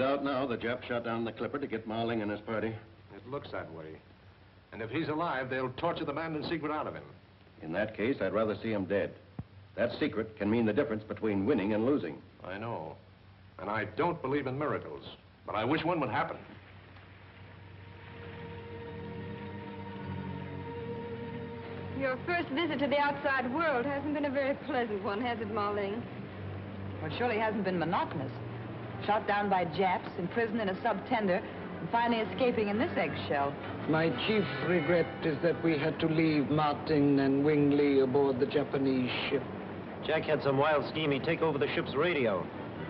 doubt now the Jap shot down the clipper to get Marling and his party. It looks that way. And if he's alive, they'll torture the Mandon secret out of him. In that case, I'd rather see him dead. That secret can mean the difference between winning and losing. I know. And I don't believe in miracles. But I wish one would happen. Your first visit to the outside world hasn't been a very pleasant one, has it, Marling? Well, it surely hasn't been monotonous. Shot down by Japs, imprisoned in a sub-tender, and finally escaping in this eggshell. My chief regret is that we had to leave Martin and Wing Lee aboard the Japanese ship. Jack had some wild scheme. He'd take over the ship's radio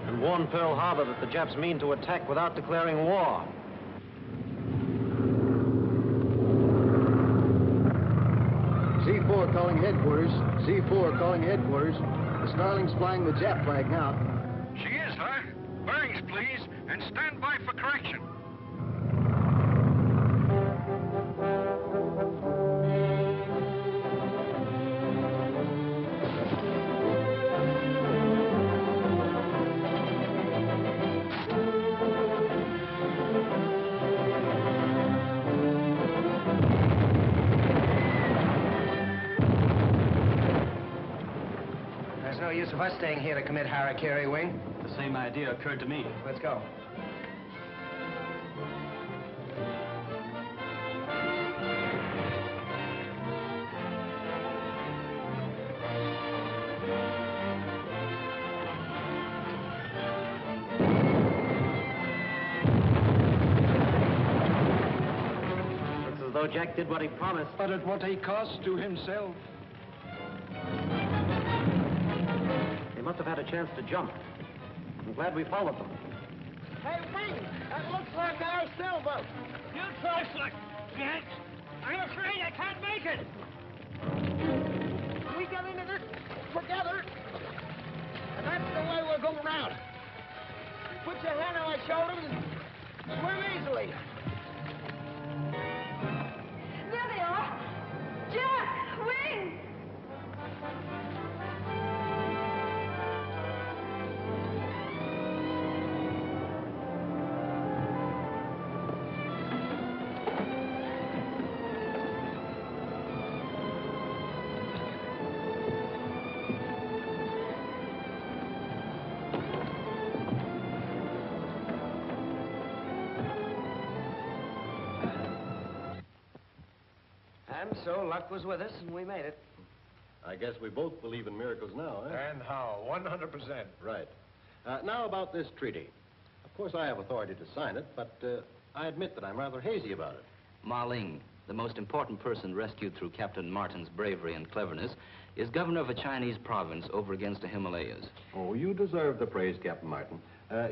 and warn Pearl Harbor that the Japs mean to attack without declaring war. Z4 calling headquarters. Z4 calling headquarters. The Starling's flying the Jap flag now. She is, huh? Bearings, please, and stand by for correction. There's no use of us staying here to commit harakiri, Wing. The same idea occurred to me. Let's go. Looks as though Jack did what he promised. But at what a cost to himself. They must have had a chance to jump. I'm glad we followed them. Hey, Wing, that looks like our sailboat. You try, Slick. Jack, I'm afraid I can't make it. We get into this together, and that's the way we're going round. Put your hand on my shoulder and swim easily. There they are! Jack! Wing! And so luck was with us, and we made it. I guess we both believe in miracles now, eh? And how? 100%. Right. Now about this treaty. Of course, I have authority to sign it, but I admit that I'm rather hazy about it. Marling, the most important person rescued through Captain Martin's bravery and cleverness, is governor of a Chinese province over against the Himalayas. Oh, you deserve the praise, Captain Martin.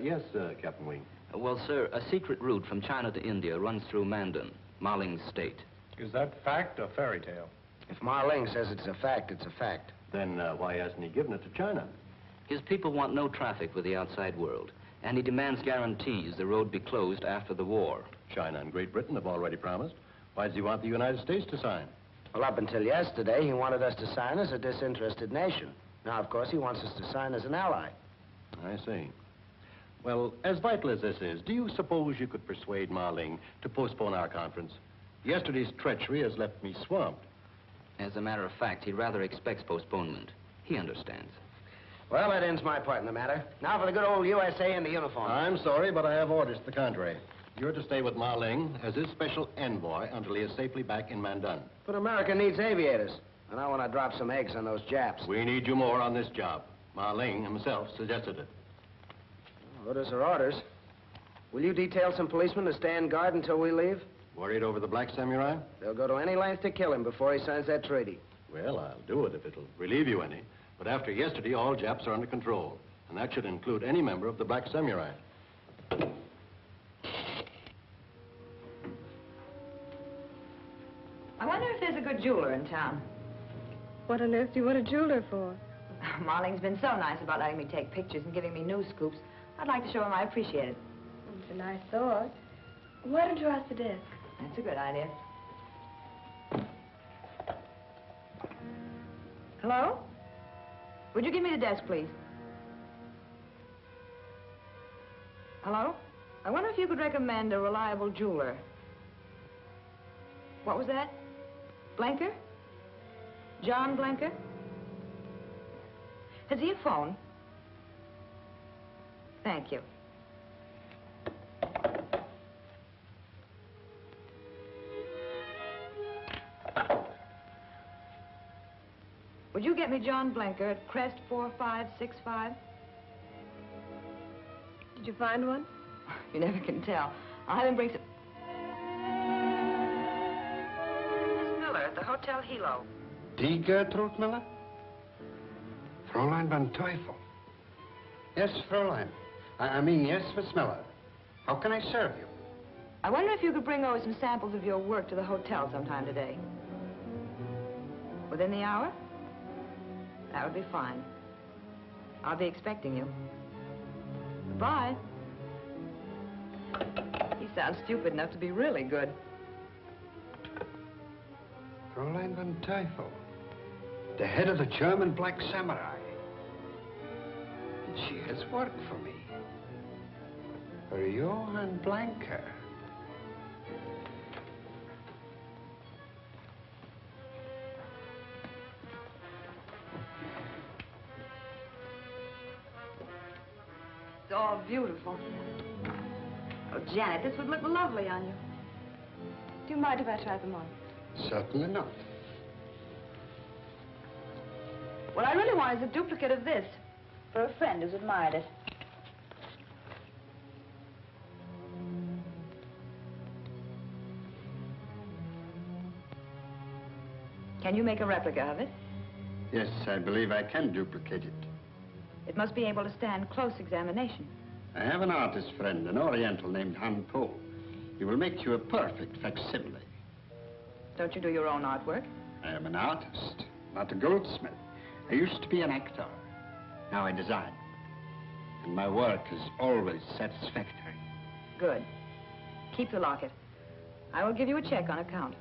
Yes, Captain Wing. Well, sir, a secret route from China to India runs through Mandon, Marling's state. Is that fact or fairy tale? If Marling says it's a fact, it's a fact. Then why hasn't he given it to China? His people want no traffic with the outside world, and he demands guarantees the road be closed after the war. China and Great Britain have already promised. Why does he want the United States to sign? Well, up until yesterday, he wanted us to sign as a disinterested nation. Now, of course, he wants us to sign as an ally. I see. Well, as vital as this is, do you suppose you could persuade Marling to postpone our conference? Yesterday's treachery has left me swamped. As a matter of fact, he rather expects postponement. He understands. Well, that ends my part in the matter. Now for the good old USA in the uniform. I'm sorry, but I have orders to the contrary. You're to stay with Marling as his special envoy until he is safely back in Mandon. But America needs aviators, and I want to drop some eggs on those Japs. We need you more on this job. Marling himself suggested it. Orders are orders. Will you detail some policemen to stand guard until we leave? Worried over the black samurai? They'll go to any length to kill him before he signs that treaty. Well, I'll do it if it'll relieve you any. But after yesterday, all Japs are under control. And that should include any member of the black samurai. I wonder if there's a good jeweler in town. What on earth do you want a jeweler for? Marling's been so nice about letting me take pictures and giving me news scoops. I'd like to show him I appreciate it. It's a nice thought. Why don't you ask the desk? That's a good idea. Hello? Would you give me the desk, please? Hello? I wonder if you could recommend a reliable jeweler. What was that? Blenker? John Blenker? Has he a phone? Thank you. Would you get me John Blenker at Crest 4565? Did you find one? You never can tell. I'll have him bring some... Miss Miller at the Hotel Hilo. Die Gertrude Miller? Fräulein van Teufel. Yes, Fräulein. I mean, yes, Miss Miller. How can I serve you? I wonder if you could bring over some samples of your work to the hotel sometime today. Within the hour? That would be fine. I'll be expecting you. Goodbye. He sounds stupid enough to be really good. Fräulein van Teufel. The head of the German Black Samurai. And she has work for me. For Johann Blanker. It's all beautiful. Oh, Janet, this would look lovely on you. Do you mind if I try them on? Certainly not. What I really want is a duplicate of this for a friend who's admired it. Can you make a replica of it? Yes, I believe I can duplicate it. It must be able to stand close examination. I have an artist friend, an Oriental named Han Po. He will make you a perfect facsimile. Don't you do your own artwork? I am an artist, not a goldsmith. I used to be an actor. Now I design. And my work is always satisfactory. Good. Keep the locket. I will give you a check on account.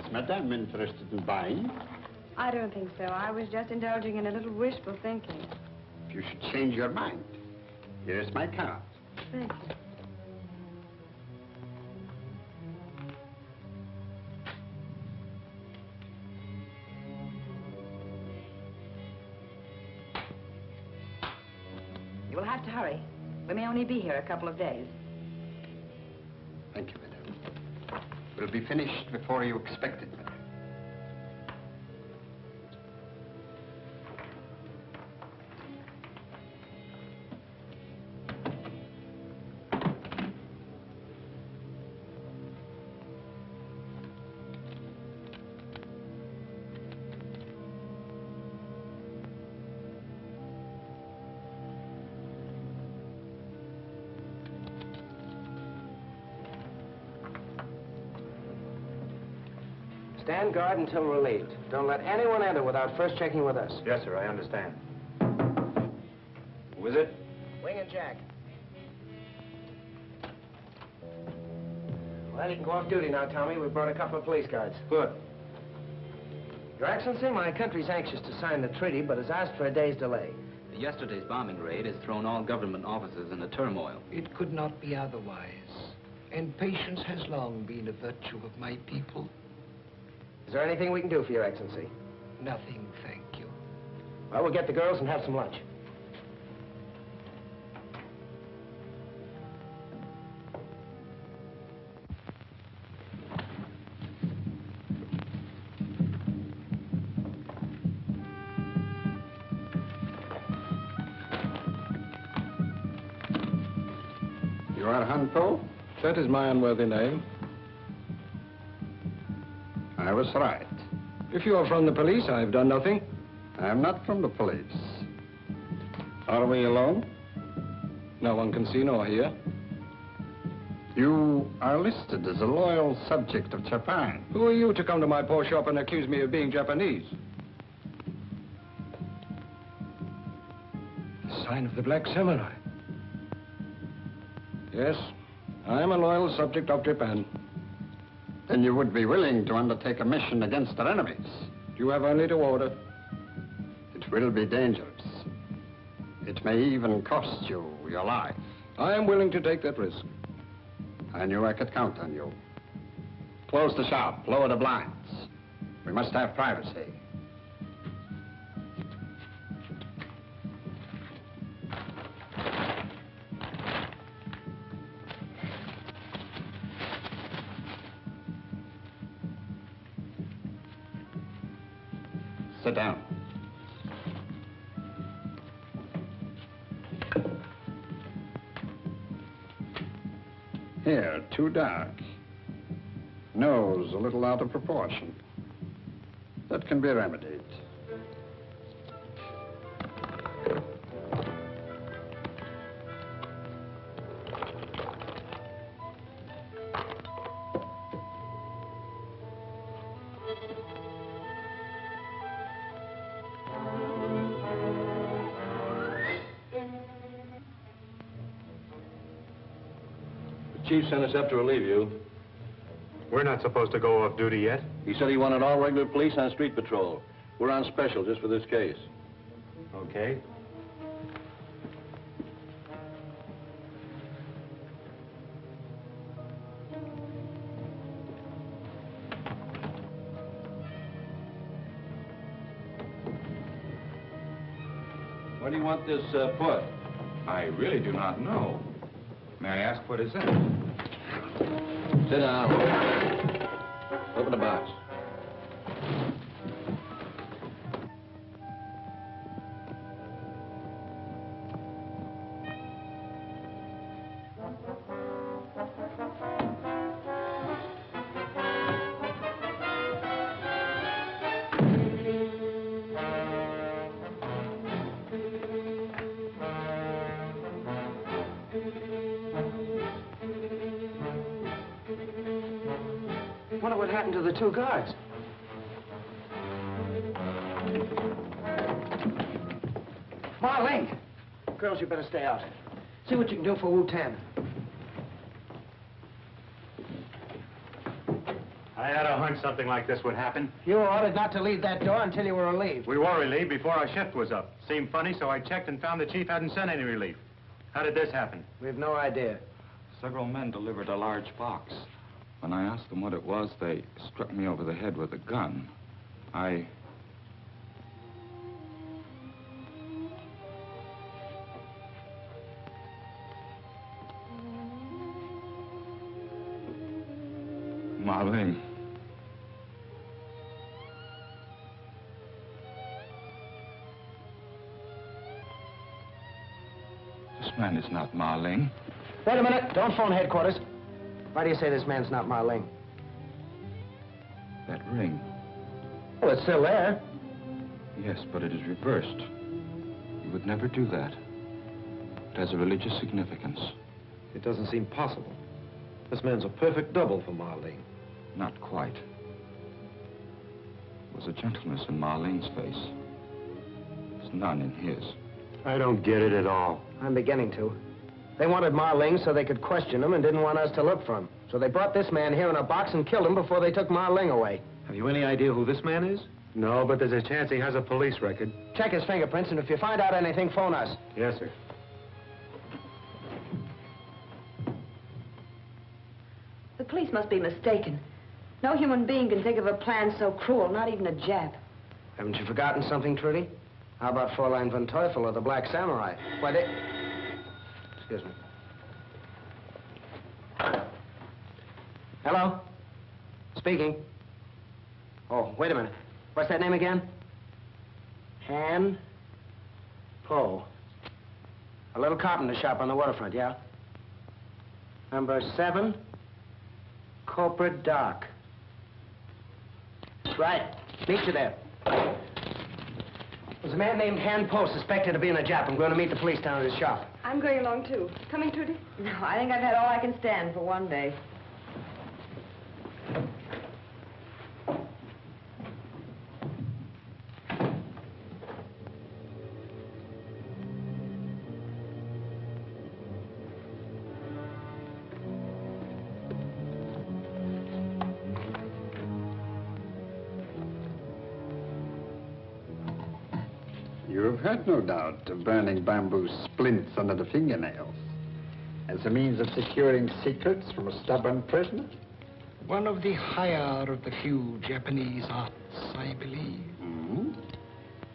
Is Madame interested in buying? I don't think so. I was just indulging in a little wishful thinking. If you should change your mind, here is my card. Thank you. You will have to hurry. We may only be here a couple of days. Thank you, Madame. We'll be finished before you expect it, Madame. Stand guard until relieved. Don't let anyone enter without first checking with us. Yes, sir, I understand. Who is it? Wing and Jack. Well, you can go off duty now, Tommy. We've brought a couple of police guards. Good. Your Excellency, my country's anxious to sign the treaty, but has asked for a day's delay. Yesterday's bombing raid has thrown all government offices into turmoil. It could not be otherwise. And patience has long been a virtue of my people. Is there anything we can do for your Excellency? Nothing, thank you. Well, we'll get the girls and have some lunch. You are Han Po? That is my unworthy name. I was right. If you are from the police, I have done nothing. I am not from the police. Are we alone? No one can see nor hear. You are listed as a loyal subject of Japan. Who are you to come to my poor shop and accuse me of being Japanese? The sign of the Black Samurai. Yes, I am a loyal subject of Japan. Then you would be willing to undertake a mission against our enemies. You have only to order. It will be dangerous. It may even cost you your life. I am willing to take that risk. I knew I could count on you. Close the shop, lower the blinds. We must have privacy. Sit down. Hair too dark. Nose a little out of proportion. That can be remedied. The chief sent us up to relieve you. We're not supposed to go off duty yet. He said he wanted all regular police on street patrol. We're on special just for this case. Okay. Where do you want this put? I really do not know. May I ask what is in it? Sit down. Open the box. Wonder what happened to the two guards. Marling! Girls, you better stay out. See what you can do for Wu-Tan. I had a hunch something like this would happen. You were ordered not to leave that door until you were relieved. We were relieved before our shift was up. Seemed funny, so I checked and found the chief hadn't sent any relief. How did this happen? We have no idea. Several men delivered a large box. When I asked them what it was, they struck me over the head with a gun. Marling. This man is not Marling. Wait a minute. Don't phone headquarters. Why do you say this man's not Marling? That ring. Well, it's still there. Yes, but it is reversed. You would never do that. It has a religious significance. It doesn't seem possible. This man's a perfect double for Marlene. Not quite. There was a gentleness in Marlene's face. There's none in his. I don't get it at all. I'm beginning to. They wanted Marling so they could question him and didn't want us to look for him. So they brought this man here in a box and killed him before they took Marling away. Have you any idea who this man is? No, but there's a chance he has a police record. Check his fingerprints, and if you find out anything, phone us. Yes, sir. The police must be mistaken. No human being can think of a plan so cruel, not even a Jap. Haven't you forgotten something, Trudy? How about Fräulein von Teufel or the Black Samurai? Why, they... Excuse me. Hello? Speaking. Oh, wait a minute. What's that name again? Han Po. A little carpenter shop on the waterfront, yeah? Number 7, Corporate Dock. Right. Meet you there. There's a man named Han Po suspected of being a Jap. I'm going to meet the police down at his shop. I'm going along, too. Coming, Trudy? No, I think I've had all I can stand for one day. You've had no doubt of burning bamboo splints under the fingernails as a means of securing secrets from a stubborn prisoner? One of the higher of the few Japanese arts, I believe. Mm-hmm.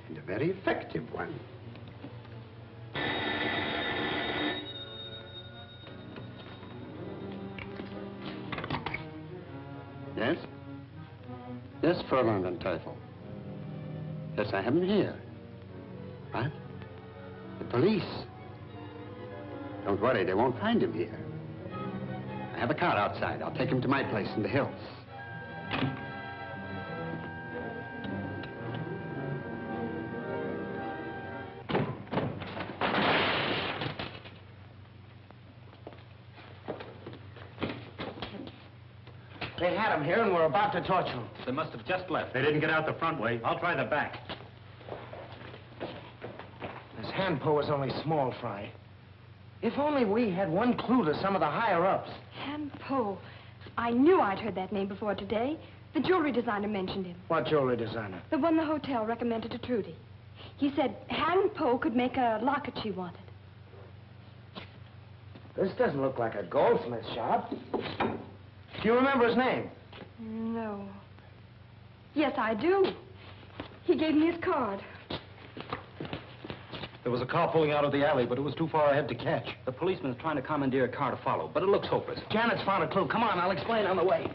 And a very effective one. Yes? Yes, Fräulein Van Teufel. Yes, I have him here. What? The police? Don't worry, they won't find him here. I have a car outside. I'll take him to my place in the hills. They had him here and were about to torture him. They must have just left. They didn't get out the front way. I'll try the back. His hand pull was only small fry. If only we had one clue to some of the higher-ups. Han Po. I knew I'd heard that name before today. The jewelry designer mentioned him. What jewelry designer? The one the hotel recommended to Trudy. He said Han Po could make a locket she wanted. This doesn't look like a goldsmith shop. Do you remember his name? No. Yes, I do. He gave me his card. There was a car pulling out of the alley, but it was too far ahead to catch. The policeman's trying to commandeer a car to follow, but it looks hopeless. Janet's found a clue. Come on, I'll explain on the way.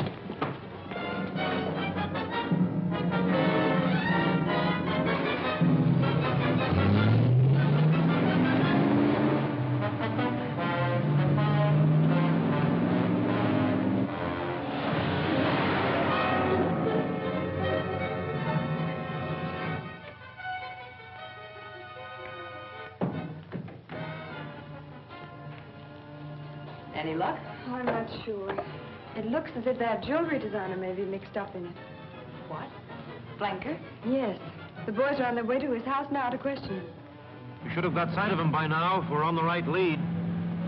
Any luck? I'm not sure. It looks as if that jewelry designer may be mixed up in it. What? Blanker? Yes. The boys are on their way to his house now to question him. We should have got sight of him by now if we're on the right lead.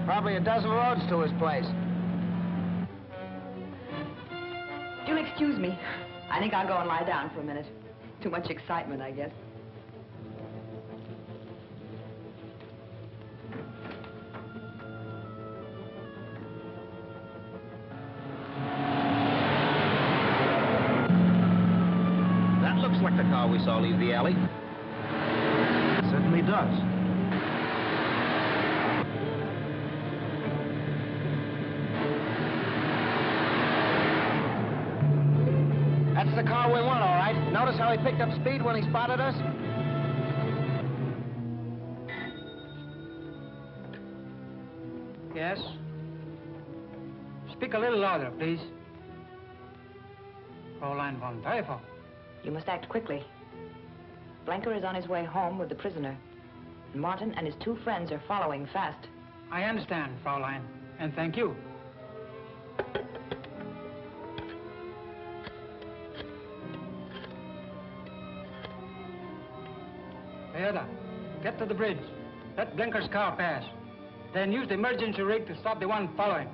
Probably a dozen roads to his place. You'll excuse me. I think I'll go and lie down for a minute. Too much excitement, I guess. Like the car we saw leave the alley. It certainly does. That's the car we want, all right. Notice how he picked up speed when he spotted us? Yes? Speak a little louder, please. Fräulein Van Teufel. You must act quickly. Blanker is on his way home with the prisoner. Martin and his two friends are following fast. I understand, Fräulein, and thank you. Edgar, get to the bridge. Let Blanker's car pass. Then use the emergency rig to stop the one following.